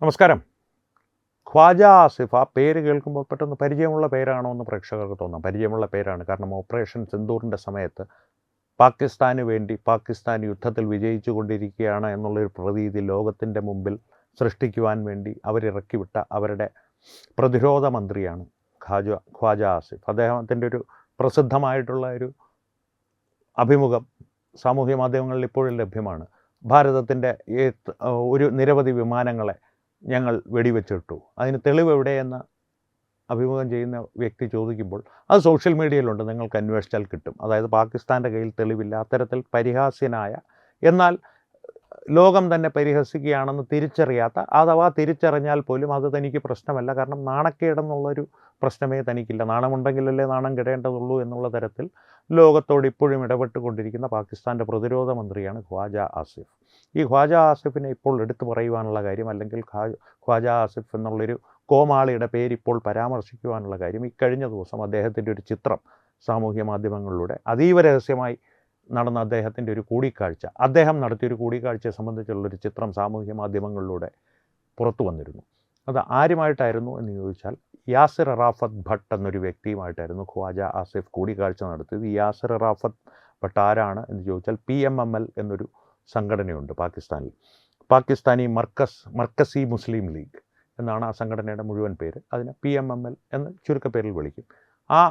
നമസ്കാരം. ഖ്വാജ ആസിഫ് ആ പേര് കേൾക്കുമ്പോൾ പെട്ടെന്ന് പരിചയമുള്ള പേരാണോ എന്ന് പ്രേക്ഷകർക്ക് തോന്നാം. പരിചയമുള്ള പേരാണ്. കാരണം ഓപ്പറേഷൻ സിന്ദൂറിൻ്റെ സമയത്ത് പാകിസ്ഥാന് വേണ്ടി പാകിസ്ഥാൻ യുദ്ധത്തിൽ വിജയിച്ചു കൊണ്ടിരിക്കുകയാണ് എന്നുള്ളൊരു പ്രതീതി ലോകത്തിൻ്റെ മുമ്പിൽ സൃഷ്ടിക്കുവാൻ വേണ്ടി അവരിറക്കിവിട്ട അവരുടെ പ്രതിരോധ മന്ത്രിയാണ് ഖ്വാജ ആസിഫ്. അദ്ദേഹത്തിൻ്റെ ഒരു പ്രസിദ്ധമായിട്ടുള്ള ഒരു അഭിമുഖം സാമൂഹ്യ മാധ്യമങ്ങളിൽ ഇപ്പോഴും ലഭ്യമാണ്. ഭാരതത്തിൻ്റെ ഒരു നിരവധി വിമാനങ്ങളെ ഞങ്ങൾ വെടിവെച്ചിട്ടു, അതിന് തെളിവ് എവിടെയെന്ന് അഭിമുഖം ചെയ്യുന്ന വ്യക്തി ചോദിക്കുമ്പോൾ അത് സോഷ്യൽ മീഡിയയിലുണ്ട്, നിങ്ങൾക്ക് അന്വേഷിച്ചാൽ കിട്ടും. അതായത് പാകിസ്ഥാൻ്റെ കയ്യിൽ തെളിവില്ല. അത്തരത്തിൽ പരിഹാസ്യനായ, എന്നാൽ ലോകം തന്നെ പരിഹസിക്കുകയാണെന്ന് തിരിച്ചറിയാത്ത, അഥവാ തിരിച്ചറിഞ്ഞാൽ പോലും അത് തനിക്ക് പ്രശ്നമല്ല. കാരണം നാണക്കേടെന്നുള്ളൊരു പ്രശ്നമേ തനിക്കില്ല. നാണമുണ്ടെങ്കിലല്ലേ നാണം കെടേണ്ടതുള്ളൂ എന്നുള്ള തരത്തിൽ ലോകത്തോട് ഇപ്പോഴും ഇടപെട്ടുകൊണ്ടിരിക്കുന്ന പാകിസ്ഥാൻ്റെ പ്രതിരോധ മന്ത്രിയാണ് ഖ്വാജ ആസിഫ്. ഈ ഖ്വാജ ആസിഫിനെ ഇപ്പോൾ എടുത്തു പറയുവാനുള്ള കാര്യം, അല്ലെങ്കിൽ ഖ്വാജ ആസിഫ് എന്നുള്ളൊരു കോമാളിയുടെ പേരിപ്പോൾ പരാമർശിക്കുവാനുള്ള കാര്യം, ഇക്കഴിഞ്ഞ ദിവസം അദ്ദേഹത്തിൻ്റെ ഒരു ചിത്രം സാമൂഹ്യ മാധ്യമങ്ങളിലൂടെ അതീവ രഹസ്യമായി നടന്ന അദ്ദേഹത്തിൻ്റെ ഒരു കൂടിക്കാഴ്ച, അദ്ദേഹം നടത്തിയൊരു കൂടിക്കാഴ്ചയെ സംബന്ധിച്ചുള്ളൊരു ചിത്രം സാമൂഹ്യ മാധ്യമങ്ങളിലൂടെ പുറത്തു വന്നിരുന്നു. അത് ആരുമായിട്ടായിരുന്നു എന്ന് ചോദിച്ചാൽ യാസിർ അറാഫത്ത് ഭട്ട് എന്നൊരു വ്യക്തിയുമായിട്ടായിരുന്നു ഖ്വാജ ആസിഫ് കൂടിക്കാഴ്ച നടത്തിയത്. ഈ യാസിർ അറാഫത്ത് ഭട്ട് ആരാണ് എന്ന് ചോദിച്ചാൽ PMML എന്നൊരു സംഘടനയുണ്ട് പാകിസ്ഥാനിൽ. പാകിസ്ഥാനി മർക്കസി മുസ്ലിം ലീഗ് എന്നാണ് ആ സംഘടനയുടെ മുഴുവൻ പേര്. അതിനെ PMML എന്ന് ചുരുക്കപ്പേരിൽ വിളിക്കും. ആ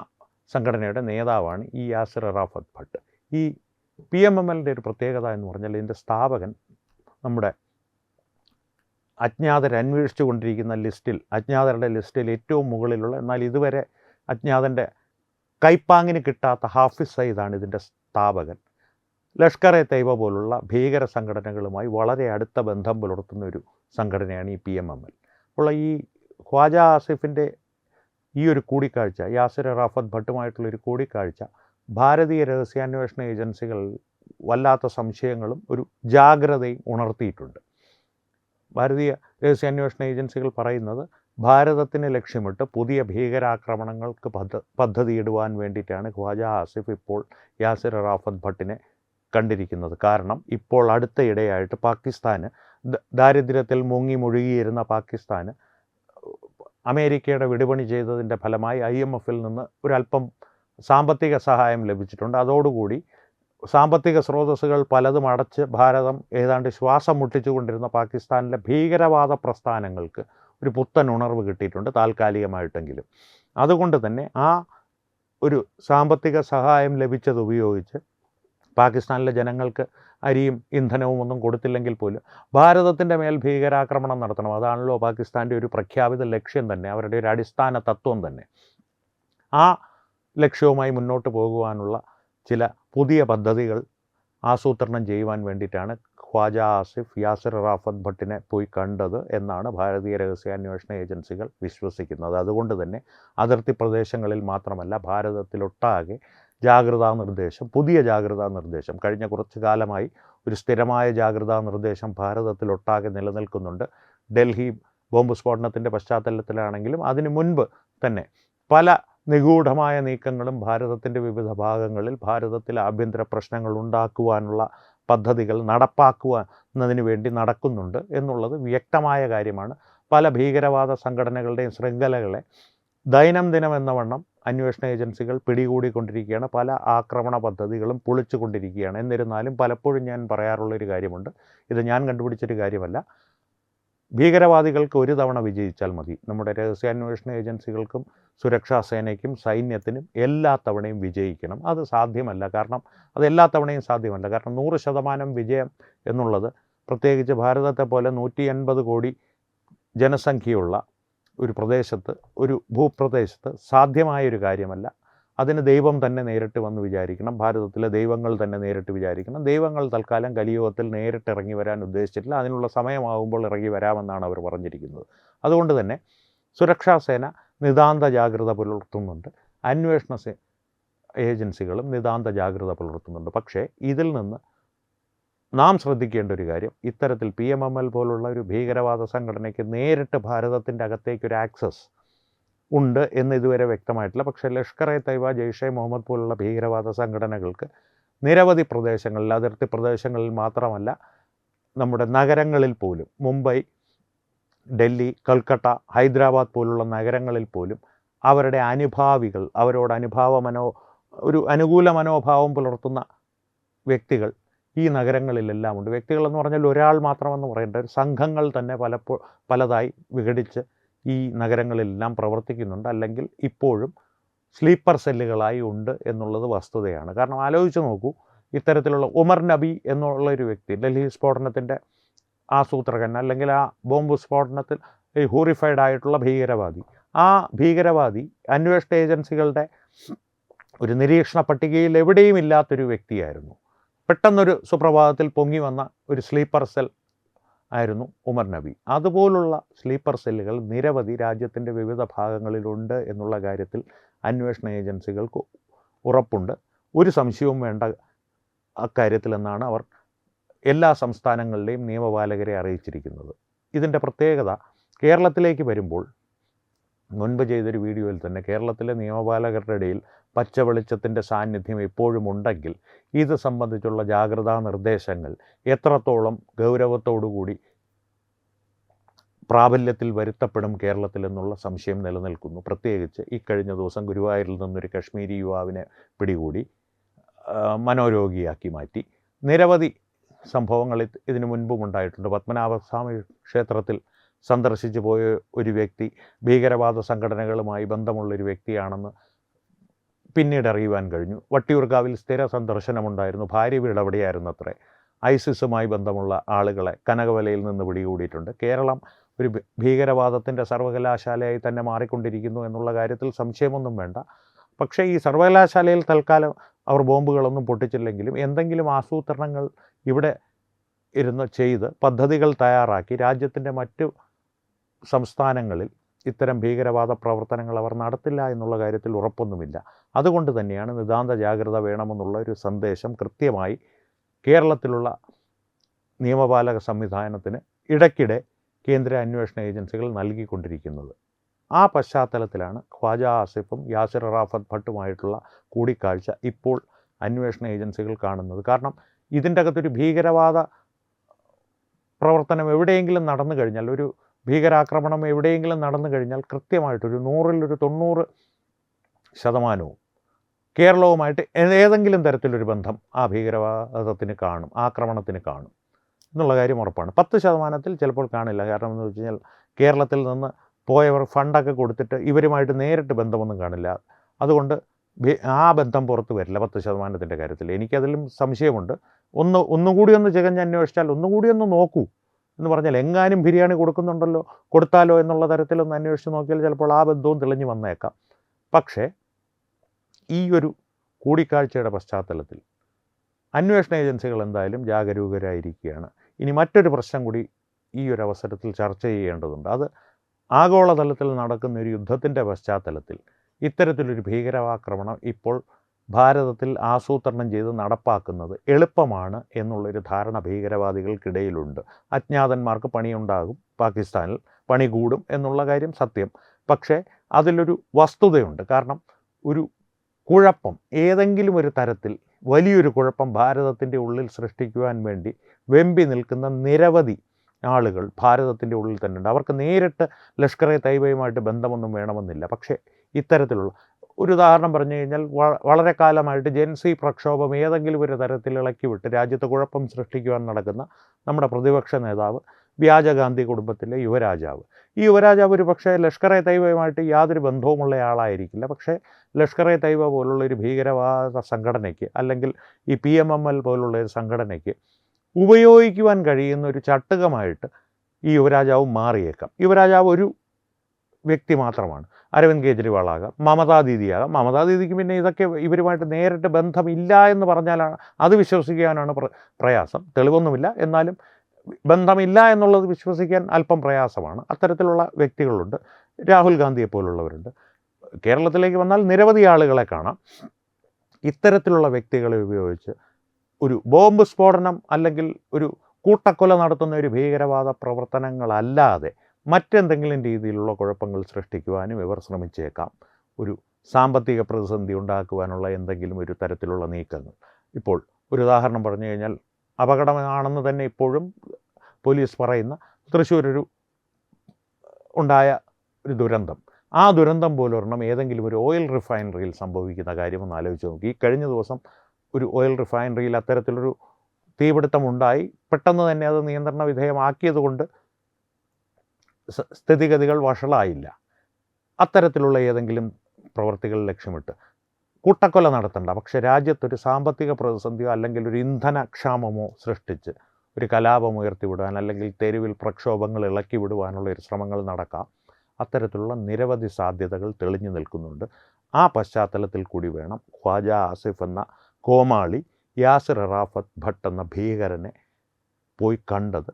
സംഘടനയുടെ നേതാവാണ് ഈ യാസിർ അറാഫത്ത് ഭട്ട്. ഈ PMMLൻ്റെ ഒരു പ്രത്യേകത എന്ന് പറഞ്ഞാൽ ഇതിൻ്റെ സ്ഥാപകൻ നമ്മുടെ അജ്ഞാതരന്വേഷിച്ചു കൊണ്ടിരിക്കുന്ന അജ്ഞാതരുടെ ലിസ്റ്റിൽ ഏറ്റവും മുകളിലുള്ള, എന്നാൽ ഇതുവരെ അജ്ഞാതൻ്റെ കൈപ്പാങ്ങിന് കിട്ടാത്ത ഹാഫിസ് സയ്യിദാണ് ഇതിൻ്റെ സ്ഥാപകൻ. ലഷ്കർ എ തൈബ പോലുള്ള ഭീകര സംഘടനകളുമായി വളരെ അടുത്ത ബന്ധം പുലർത്തുന്ന ഒരു സംഘടനയാണ് ഈ PMML. അപ്പോൾ ഈ ഖ്വാജ ആസിഫിൻ്റെ ഈ ഒരു കൂടിക്കാഴ്ച, യാസിർ അറാഫത്ത് ഭട്ടുമായിട്ടുള്ളൊരു കൂടിക്കാഴ്ച ഭാരതീയ രഹസ്യാന്വേഷണ ഏജൻസികൾ വല്ലാത്ത സംശയങ്ങളും ഒരു ജാഗ്രതയും ഉണർത്തിയിട്ടുണ്ട്. ഭാരതീയ രഹസ്യാന്വേഷണ ഏജൻസികൾ പറയുന്നത് ഭാരതത്തിനെ ലക്ഷ്യമിട്ട് പുതിയ ഭീകരാക്രമണങ്ങൾക്ക് പദ്ധതിയിടുവാൻ വേണ്ടിയിട്ടാണ് ഖ്വാജ ആസിഫ് ഇപ്പോൾ യാസിർ അറാഫത്ത് ഭട്ടിനെ കണ്ടിരിക്കുന്നത്. കാരണം ഇപ്പോൾ അടുത്തയിടെയായിട്ട് പാകിസ്ഥാന്, ദാരിദ്ര്യത്തിൽ മുഴുകിയിരുന്ന പാകിസ്ഥാന് അമേരിക്കയുടെ വിടുപണി ചെയ്തതിൻ്റെ ഫലമായി IMFൽ നിന്ന് ഒരല്പം സാമ്പത്തിക സഹായം ലഭിച്ചിട്ടുണ്ട്. അതോടുകൂടി സാമ്പത്തിക സ്രോതസ്സുകൾ പലതും അടച്ച് ഭാരതം ഏതാണ്ട് ശ്വാസം മുട്ടിച്ചുകൊണ്ടിരുന്ന പാകിസ്ഥാനിലെ ഭീകരവാദ പ്രസ്ഥാനങ്ങൾക്ക് ഒരു പുത്തൻ ഉണർവ് കിട്ടിയിട്ടുണ്ട്, താൽക്കാലികമായിട്ടെങ്കിലും. അതുകൊണ്ട് തന്നെ ആ ഒരു സാമ്പത്തിക സഹായം ലഭിച്ചത് ഉപയോഗിച്ച് പാകിസ്ഥാനിലെ ജനങ്ങൾക്ക് അരിയും ഇന്ധനവും ഒന്നും കൊടുത്തില്ലെങ്കിൽ പോലും ഭാരതത്തിൻ്റെ മേൽ ഭീകരാക്രമണം നടത്തണം. അതാണല്ലോ പാകിസ്ഥാൻ്റെ ഒരു പ്രഖ്യാപിത ലക്ഷ്യം തന്നെ, അവരുടെ ഒരു അടിസ്ഥാന തത്വം തന്നെ. ആ ലക്ഷ്യവുമായി മുന്നോട്ട് പോകുവാനുള്ള ചില പുതിയ പദ്ധതികൾ ആസൂത്രണം ചെയ്യുവാൻ വേണ്ടിയിട്ടാണ് ഖ്വാജ ആസിഫ് യാസിർ അറാഫത്ത് ഭട്ടിനെ പോയി കണ്ടത് എന്നാണ് ഭാരതീയ രഹസ്യാന്വേഷണ ഏജൻസികൾ വിശ്വസിക്കുന്നത്. അതുകൊണ്ട് തന്നെ അതിർത്തി പ്രദേശങ്ങളിൽ മാത്രമല്ല, ഭാരതത്തിലൊട്ടാകെ പുതിയ ജാഗ്രതാ നിർദ്ദേശം കഴിഞ്ഞ കുറച്ചു കാലമായി ഒരു സ്ഥിരമായ ജാഗ്രതാ നിർദ്ദേശം ഭാരതത്തിലൊട്ടാകെ നിലനിൽക്കുന്നുണ്ട്. ഡൽഹി ബോംബ് സ്ഫോടനത്തിൻ്റെ പശ്ചാത്തലത്തിലാണെങ്കിലും അതിനു മുൻപ് തന്നെ പല നിഗൂഢമായ നീക്കങ്ങളും ഭാരതത്തിൻ്റെ വിവിധ ഭാഗങ്ങളിൽ ഭാരതത്തിൽ ആഭ്യന്തര പ്രശ്നങ്ങൾ ഉണ്ടാക്കുവാനുള്ള പദ്ധതികൾ നടപ്പാക്കുന്നതിന് വേണ്ടി നടക്കുന്നുണ്ട് എന്നുള്ളത് വ്യക്തമായ കാര്യമാണ്. പല ഭീകരവാദ സംഘടനകളുടെയും ശൃംഖലകളെ ദൈനംദിനം എന്ന വണ്ണം അന്വേഷണ ഏജൻസികൾ പിടികൂടിക്കൊണ്ടിരിക്കുകയാണ്. പല ആക്രമണ പദ്ധതികളും പൊളിച്ചുകൊണ്ടിരിക്കുകയാണ്. എന്നിരുന്നാലും പലപ്പോഴും ഞാൻ പറയാറുള്ളൊരു കാര്യമുണ്ട്, ഇത് ഞാൻ കണ്ടുപിടിച്ചൊരു കാര്യമല്ല. ഭീകരവാദികൾക്ക് ഒരു തവണ വിജയിച്ചാൽ മതി. നമ്മുടെ രഹസ്യാന്വേഷണ ഏജൻസികൾക്കും സുരക്ഷാ സേനയ്ക്കും സൈന്യത്തിനും എല്ലാ തവണയും വിജയിക്കണം. അത് സാധ്യമല്ല. കാരണം അത് എല്ലാ തവണയും സാധ്യമല്ല. കാരണം 100% വിജയം എന്നുള്ളത്, പ്രത്യേകിച്ച് ഭാരതത്തെ പോലെ 180 കോടി ജനസംഖ്യയുള്ള ഒരു പ്രദേശത്ത്, ഒരു ഭൂപ്രദേശത്ത് സാധ്യമായൊരു കാര്യമല്ല. അതിന് ദൈവം തന്നെ നേരിട്ട് വന്ന് വിചാരിക്കണം. ഭാരതത്തിലെ ദൈവങ്ങൾ തന്നെ നേരിട്ട് വിചാരിക്കണം. ദൈവങ്ങൾ തൽക്കാലം കലിയുഗത്തിൽ നേരിട്ട് ഇറങ്ങി വരാൻ ഉദ്ദേശിച്ചിട്ടില്ല. അതിനുള്ള സമയമാകുമ്പോൾ ഇറങ്ങി വരാമെന്നാണ് അവർ പറഞ്ഞിരിക്കുന്നത്. അതുകൊണ്ട് തന്നെ സുരക്ഷാ സേന നിതാന്ത ജാഗ്രത പുലർത്തുന്നുണ്ട്, അന്വേഷണ ഏജൻസികളും നിതാന്ത ജാഗ്രത പുലർത്തുന്നുണ്ട്. പക്ഷേ ഇതിൽ നിന്ന് നാം ശ്രദ്ധിക്കേണ്ട ഒരു കാര്യം, ഇത്തരത്തിൽ PMML പോലുള്ള ഒരു ഭീകരവാദ സംഘടനയ്ക്ക് നേരിട്ട് ഭാരതത്തിൻ്റെ അകത്തേക്കൊരു ആക്സസ് ഉണ്ട് എന്ന് ഇതുവരെ വ്യക്തമായിട്ടില്ല. പക്ഷേ ലഷ്കർ എ തൈബ, ജെയ്ഷെ മുഹമ്മദ് പോലുള്ള ഭീകരവാദ സംഘടനകൾക്ക് നിരവധി പ്രദേശങ്ങളിൽ, അതിർത്തി പ്രദേശങ്ങളിൽ മാത്രമല്ല, നമ്മുടെ നഗരങ്ങളിൽ പോലും, മുംബൈ, ഡൽഹി, കൽക്കട്ട, ഹൈദരാബാദ് പോലുള്ള നഗരങ്ങളിൽ പോലും അവരുടെ അനുഭാവികൾ, അവരോട് ഒരു അനുകൂല മനോഭാവം പുലർത്തുന്ന വ്യക്തികൾ ഈ നഗരങ്ങളിലെല്ലാം ഉണ്ട്. വ്യക്തികളെന്ന് പറഞ്ഞാൽ ഒരാൾ മാത്രമെന്ന് പറയേണ്ട, ഒരു സംഘങ്ങൾ തന്നെ പലതായി വിഘടിച്ച് ഈ നഗരങ്ങളിലെല്ലാം പ്രവർത്തിക്കുന്നുണ്ട്, അല്ലെങ്കിൽ ഇപ്പോഴും സ്ലീപ്പർ സെല്ലുകളായി ഉണ്ട് എന്നുള്ളത് വസ്തുതയാണ്. കാരണം ആലോചിച്ച് നോക്കൂ, ഇത്തരത്തിലുള്ള ഉമർ നബി എന്നുള്ളൊരു വ്യക്തി, ഡൽഹി സ്ഫോടനത്തിൻ്റെ ആസൂത്രകൻ, അല്ലെങ്കിൽ ആ ബോംബ് സ്ഫോടനത്തിൽ ഹോറിഫൈഡ് ആയിട്ടുള്ള ഭീകരവാദി, ആ ഭീകരവാദി അന്വേഷണ ഏജൻസികളുടെ ഒരു നിരീക്ഷണ പട്ടികയിൽ എവിടെയും ഇല്ലാത്തൊരു വ്യക്തിയായിരുന്നു. പെട്ടെന്നൊരു സുപ്രഭാതത്തിൽ പൊങ്ങി വന്ന ഒരു സ്ലീപ്പർ സെൽ ആയിരുന്നു ഉമർ നബി. അതുപോലുള്ള സ്ലീപ്പർ സെല്ലുകൾ നിരവധി രാജ്യത്തിൻ്റെ വിവിധ ഭാഗങ്ങളിലുണ്ട് എന്നുള്ള കാര്യത്തിൽ അന്വേഷണ ഏജൻസികൾക്ക് ഉറപ്പുണ്ട്. ഒരു സംശയവും വേണ്ട അക്കാര്യത്തിലെന്നാണ് അവർ എല്ലാ സംസ്ഥാനങ്ങളിലെയും നിയമപാലകരെ അറിയിച്ചിരിക്കുന്നത്. ഇതിൻ്റെ പ്രത്യേകത കേരളത്തിലേക്ക് വരുമ്പോൾ, മുൻപ് ചെയ്തൊരു വീഡിയോയിൽ തന്നെ കേരളത്തിലെ നിയമപാലകരുടെ ഇടയിൽ പച്ച വെളിച്ചത്തിൻ്റെ സാന്നിധ്യം എപ്പോഴും ഉണ്ടെങ്കിൽ ഇത് സംബന്ധിച്ചുള്ള ജാഗ്രതാ നിർദ്ദേശങ്ങൾ എത്രത്തോളം ഗൗരവത്തോടുകൂടി പ്രാബല്യത്തിൽ വരുത്തപ്പെടും കേരളത്തിൽ എന്നുള്ള സംശയം നിലനിൽക്കുന്നു. പ്രത്യേകിച്ച് ഇക്കഴിഞ്ഞ ദിവസം ഗുരുവായൂരിൽ നിന്നൊരു കശ്മീരി യുവാവിനെ പിടികൂടി മനോരോഗിയാക്കി മാറ്റി. നിരവധി സംഭവങ്ങൾ ഇതിനു മുൻപും ഉണ്ടായിട്ടുണ്ട്. പത്മനാഭസ്വാമി ക്ഷേത്രത്തിൽ സന്ദർശിച്ചു പോയ ഒരു വ്യക്തി ഭീകരവാദ സംഘടനകളുമായി ബന്ധമുള്ളൊരു വ്യക്തിയാണെന്ന് പിന്നീട് അറിയുവാൻ കഴിഞ്ഞു. വട്ടിയൂർക്കാവിൽ സ്ഥിര സന്ദർശനമുണ്ടായിരുന്നു, ഭാര്യ വീട് അവിടെയായിരുന്നു അത്രേ. ഐസിസുമായി ബന്ധമുള്ള ആളുകളെ കനകവലയിൽ നിന്ന് പിടികൂടിയിട്ടുണ്ട്. കേരളം ഒരു ഭീകരവാദത്തിൻ്റെ സർവകലാശാലയായി തന്നെ മാറിക്കൊണ്ടിരിക്കുന്നു എന്നുള്ള കാര്യത്തിൽ സംശയമൊന്നും വേണ്ട. പക്ഷേ ഈ സർവകലാശാലയിൽ തൽക്കാലം അവർ ബോംബുകളൊന്നും പൊട്ടിച്ചില്ലെങ്കിലും എന്തെങ്കിലും ആസൂത്രണങ്ങൾ ഇവിടെ ഇരുന്ന് ചെയ്ത് പദ്ധതികൾ തയ്യാറാക്കി രാജ്യത്തിൻ്റെ മറ്റു സംസ്ഥാനങ്ങളിൽ ഇത്തരം ഭീകരവാദ പ്രവർത്തനങ്ങൾ അവർ നടത്തില്ല എന്നുള്ള കാര്യത്തിൽ ഉറപ്പൊന്നുമില്ല. അതുകൊണ്ട് തന്നെയാണ് നിതാന്ത ജാഗ്രത വേണമെന്നുള്ള ഒരു സന്ദേശം കൃത്യമായി കേരളത്തിലുള്ള നിയമപാലക സംവിധാനത്തിന് ഇടയ്ക്കിടെ കേന്ദ്ര അന്വേഷണ ഏജൻസികൾ നൽകിക്കൊണ്ടിരിക്കുന്നത്. ആ പശ്ചാത്തലത്തിലാണ് ഖ്വാജ ആസിഫും യാസിർ അറാഫത്ത് ഭട്ടുമായിട്ടുള്ള കൂടിക്കാഴ്ച ഇപ്പോൾ അന്വേഷണ ഏജൻസികൾ കാണുന്നത്. കാരണം ഇതിൻ്റെ അകത്തൊരു ഭീകരവാദ പ്രവർത്തനം എവിടെയെങ്കിലും നടന്നു കഴിഞ്ഞാൽ, ഒരു ഭീകരാക്രമണം എവിടെയെങ്കിലും നടന്നു കഴിഞ്ഞാൽ കൃത്യമായിട്ടൊരു 100-ൽ 90% കേരളവുമായിട്ട് ഏതെങ്കിലും തരത്തിലൊരു ബന്ധം ആ ഭീകരവാദത്തിന് കാണും, ആക്രമണത്തിന് കാണും എന്നുള്ള കാര്യം ഉറപ്പാണ്. 10% ചിലപ്പോൾ കാണില്ല. കാരണം എന്ന് വെച്ച് കഴിഞ്ഞാൽ കേരളത്തിൽ നിന്ന് പോയവർ ഫണ്ടൊക്കെ കൊടുത്തിട്ട് ഇവരുമായിട്ട് നേരിട്ട് ബന്ധമൊന്നും കാണില്ല. അതുകൊണ്ട് ആ ബന്ധം പുറത്ത് വരില്ല 10%-ൻ്റെ കാര്യത്തിൽ. എനിക്കതിലും സംശയമുണ്ട്. ഒന്നുകൂടി ഒന്ന് ചികഞ്ഞ് അന്വേഷിച്ചാൽ, ഒന്നുകൂടി ഒന്ന് നോക്കൂ എന്ന് പറഞ്ഞാൽ, എങ്ങാനും ബിരിയാണി കൊടുത്താലോ എന്നുള്ള തരത്തിലൊന്ന് അന്വേഷിച്ച് നോക്കിയാൽ ചിലപ്പോൾ ആ ബന്ധവും തെളിഞ്ഞു വന്നേക്കാം. പക്ഷേ ഈ ഒരു കൂടിക്കാഴ്ചയുടെ പശ്ചാത്തലത്തിൽ അന്വേഷണ ഏജൻസികൾ എന്തായാലും ജാഗരൂകരായിരിക്കുകയാണ്. ഇനി മറ്റൊരു പ്രശ്നം കൂടി ഈ ഒരു അവസരത്തിൽ ചർച്ച ചെയ്യേണ്ടതുണ്ട്. അത് ആഗോളതലത്തിൽ നടക്കുന്ന ഒരു യുദ്ധത്തിൻ്റെ പശ്ചാത്തലത്തിൽ ഇത്തരത്തിലൊരു ഭീകരാക്രമണം ഇപ്പോൾ ഭാരതത്തിൽ ആസൂത്രണം ചെയ്ത് നടപ്പാക്കുന്നത് എളുപ്പമാണ് എന്നുള്ളൊരു ധാരണ ഭീകരവാദികൾക്കിടയിലുണ്ട്. അജ്ഞാതന്മാർക്ക് പണിയുണ്ടാകും, പാകിസ്ഥാനിൽ പണി കൂടും എന്നുള്ള കാര്യം സത്യം. പക്ഷേ അതിലൊരു വസ്തുതയുണ്ട്. കാരണം ഒരു കുഴപ്പം, ഏതെങ്കിലും ഒരു തരത്തിൽ വലിയൊരു കുഴപ്പം ഭാരതത്തിൻ്റെ ഉള്ളിൽ സൃഷ്ടിക്കുവാൻ വേണ്ടി വെമ്പി നിൽക്കുന്ന നിരവധി ആളുകൾ ഭാരതത്തിൻ്റെ ഉള്ളിൽ തന്നെ ഉണ്ട്. അവർക്ക് നേരിട്ട് ലഷ്കർ എ തൈബയുമായിട്ട് ബന്ധമൊന്നും വേണമെന്നില്ല. പക്ഷേ ഇത്തരത്തിലുള്ള ഒരു ഉദാഹരണം പറഞ്ഞു കഴിഞ്ഞാൽ, വളരെ കാലമായിട്ട് ജെൻസി പ്രക്ഷോഭം ഏതെങ്കിലും ഒരു തരത്തിൽ ഇളക്കി വിട്ട് രാജ്യത്ത് കുഴപ്പം സൃഷ്ടിക്കുവാൻ നടക്കുന്ന നമ്മുടെ പ്രതിപക്ഷ നേതാവ്, വ്യാജഗാന്ധി കുടുംബത്തിലെ യുവരാജാവ്. ഈ യുവരാജാവ് ഒരു പക്ഷേ ലഷ്കർ എ തൈബയുമായിട്ട് യാതൊരു ബന്ധവുമുള്ള ആളായിരിക്കില്ല. പക്ഷേ ലഷ്കർ എ തൈബ പോലുള്ളൊരു ഭീകരവാദ സംഘടനയ്ക്ക്, അല്ലെങ്കിൽ ഈ PMML പോലുള്ള ഒരു സംഘടനയ്ക്ക് ഉപയോഗിക്കുവാൻ കഴിയുന്ന ഒരു ചട്ടുകമായിട്ട് ഈ യുവരാജാവ് മാറിയേക്കാം. യുവരാജാവ് ഒരു വ്യക്തി മാത്രമാണ്. അരവിന്ദ് കെജ്രിവാൾ ആകാം, മമതാ ദീദിയാകാം. മമതാ ദീദിക്ക് പിന്നെ ഇതൊക്കെ ഇവരുമായിട്ട് നേരിട്ട് ബന്ധമില്ല എന്ന് പറഞ്ഞാലാണ് അത് വിശ്വസിക്കാനാണ് പ്രയാസം. തെളിവൊന്നുമില്ല, എന്നാലും ബന്ധമില്ല എന്നുള്ളത് വിശ്വസിക്കാൻ അല്പം പ്രയാസമാണ്. അത്തരത്തിലുള്ള വ്യക്തികളുണ്ട്. രാഹുൽ ഗാന്ധിയെ പോലുള്ളവരുണ്ട്. കേരളത്തിലേക്ക് വന്നാൽ നിരവധി ആളുകളെ കാണാം. ഇത്തരത്തിലുള്ള വ്യക്തികളെ ഉപയോഗിച്ച് ഒരു ബോംബ് സ്ഫോടനം അല്ലെങ്കിൽ ഒരു കൂട്ടക്കൊല നടത്തുന്ന ഒരു ഭീകരവാദ പ്രവർത്തനങ്ങളല്ലാതെ മറ്റെന്തെങ്കിലും രീതിയിലുള്ള കുഴപ്പങ്ങൾ സൃഷ്ടിക്കുവാനും ഇവർ ശ്രമിച്ചേക്കാം. ഒരു സാമ്പത്തിക പ്രതിസന്ധി ഉണ്ടാക്കുവാനുള്ള എന്തെങ്കിലും ഒരു തരത്തിലുള്ള നീക്കങ്ങൾ. ഇപ്പോൾ ഒരു ഉദാഹരണം പറഞ്ഞു കഴിഞ്ഞാൽ, അപകടമാണെന്ന് തന്നെ ഇപ്പോഴും പോലീസ് പറയുന്ന തൃശ്ശൂർ ഒരു ഉണ്ടായ ഒരു ദുരന്തം, ആ ദുരന്തം പോലൊരെണ്ണം ഏതെങ്കിലും ഒരു ഓയിൽ റിഫൈനറിയിൽ സംഭവിക്കുന്ന കാര്യമൊന്ന് ആലോചിച്ച് നോക്കി. ഈ കഴിഞ്ഞ ദിവസം ഒരു ഓയിൽ റിഫൈനറിയിൽ അത്തരത്തിലൊരു തീപിടുത്തമുണ്ടായി. പെട്ടെന്ന് തന്നെ അത് നിയന്ത്രണ വിധേയമാക്കിയത് കൊണ്ട് സ്ഥിതിഗതികൾ വഷളായില്ല. അത്തരത്തിലുള്ള ഏതെങ്കിലും പ്രവൃത്തികൾ ലക്ഷ്യമിട്ട് കൂട്ടക്കൊല നടത്തണ്ട, പക്ഷേ രാജ്യത്തൊരു സാമ്പത്തിക പ്രതിസന്ധിയോ അല്ലെങ്കിൽ ഒരു ഇന്ധനക്ഷാമമോ സൃഷ്ടിച്ച് ഒരു കലാപം ഉയർത്തിവിടാൻ അല്ലെങ്കിൽ തെരുവിൽ പ്രക്ഷോഭങ്ങൾ ഇളക്കി വിടുവാനുള്ള ഒരു ശ്രമങ്ങൾ നടക്കാം. അത്തരത്തിലുള്ള നിരവധി സാധ്യതകൾ തെളിഞ്ഞു നിൽക്കുന്നുണ്ട്. ആ പശ്ചാത്തലത്തിൽ കൂടി വേണം ഖ്വാജ ആസിഫ് എന്ന കോമാളി യാസിർ അറാഫത്ത് ഭട്ട് എന്ന ഭീകരനെ പോയി കണ്ടത്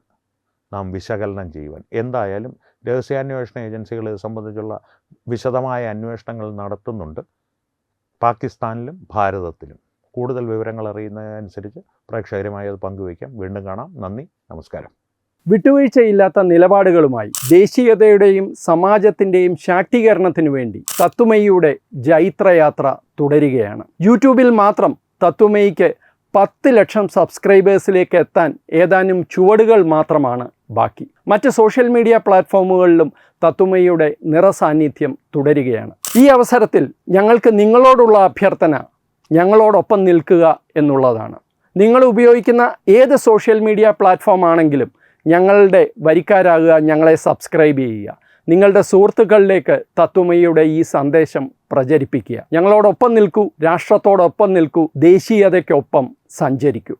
നാം വിശകലനം ചെയ്യുവാൻ. എന്തായാലും രഹസ്യാന്വേഷണ ഏജൻസികൾ ഇത് സംബന്ധിച്ചുള്ള വിശദമായ അന്വേഷണങ്ങൾ നടത്തുന്നുണ്ട്, പാകിസ്ഥാനിലും ഭാരതത്തിലും. കൂടുതൽ വിവരങ്ങൾ അറിയുന്നതനുസരിച്ച് പ്രേക്ഷകരുമായി അത് പങ്കുവയ്ക്കാം. വീണ്ടും കാണാം. നന്ദി, നമസ്കാരം. വിട്ടുവീഴ്ചയില്ലാത്ത നിലപാടുകളുമായി ദേശീയതയുടെയും സമാജത്തിൻ്റെയും ശാക്തീകരണത്തിനു വേണ്ടി തത്വമയിയുടെ ജൈത്രയാത്ര തുടരുകയാണ്. യൂട്യൂബിൽ മാത്രം തത്വമയിക്ക് 10 ലക്ഷം സബ്സ്ക്രൈബേഴ്സിലേക്ക് എത്താൻ ഏതാനും ചുവടുകൾ മാത്രമാണ് ബാക്കി. മറ്റ് സോഷ്യൽ മീഡിയ പ്ലാറ്റ്ഫോമുകളിലും തത്വമയിയുടെ നിറസാന്നിധ്യം തുടരുകയാണ്. ഈ അവസരത്തിൽ ഞങ്ങൾക്ക് നിങ്ങളോടുള്ള അഭ്യർത്ഥന ഞങ്ങളോടൊപ്പം നിൽക്കുക എന്നുള്ളതാണ്. നിങ്ങൾ ഉപയോഗിക്കുന്ന ഏത് സോഷ്യൽ മീഡിയ പ്ലാറ്റ്ഫോം ആണെങ്കിലും ഞങ്ങളുടെ വരിക്കാരാകുക, ഞങ്ങളെ സബ്സ്ക്രൈബ് ചെയ്യുക, നിങ്ങളുടെ സുഹൃത്തുക്കളിലേക്ക് തത്വമയിയുടെ ഈ സന്ദേശം പ്രചരിപ്പിക്കുക. ഞങ്ങളോടൊപ്പം നിൽക്കൂ, രാഷ്ട്രത്തോടൊപ്പം നിൽക്കൂ, ദേശീയതയ്ക്കൊപ്പം സഞ്ചരിക്കൂ.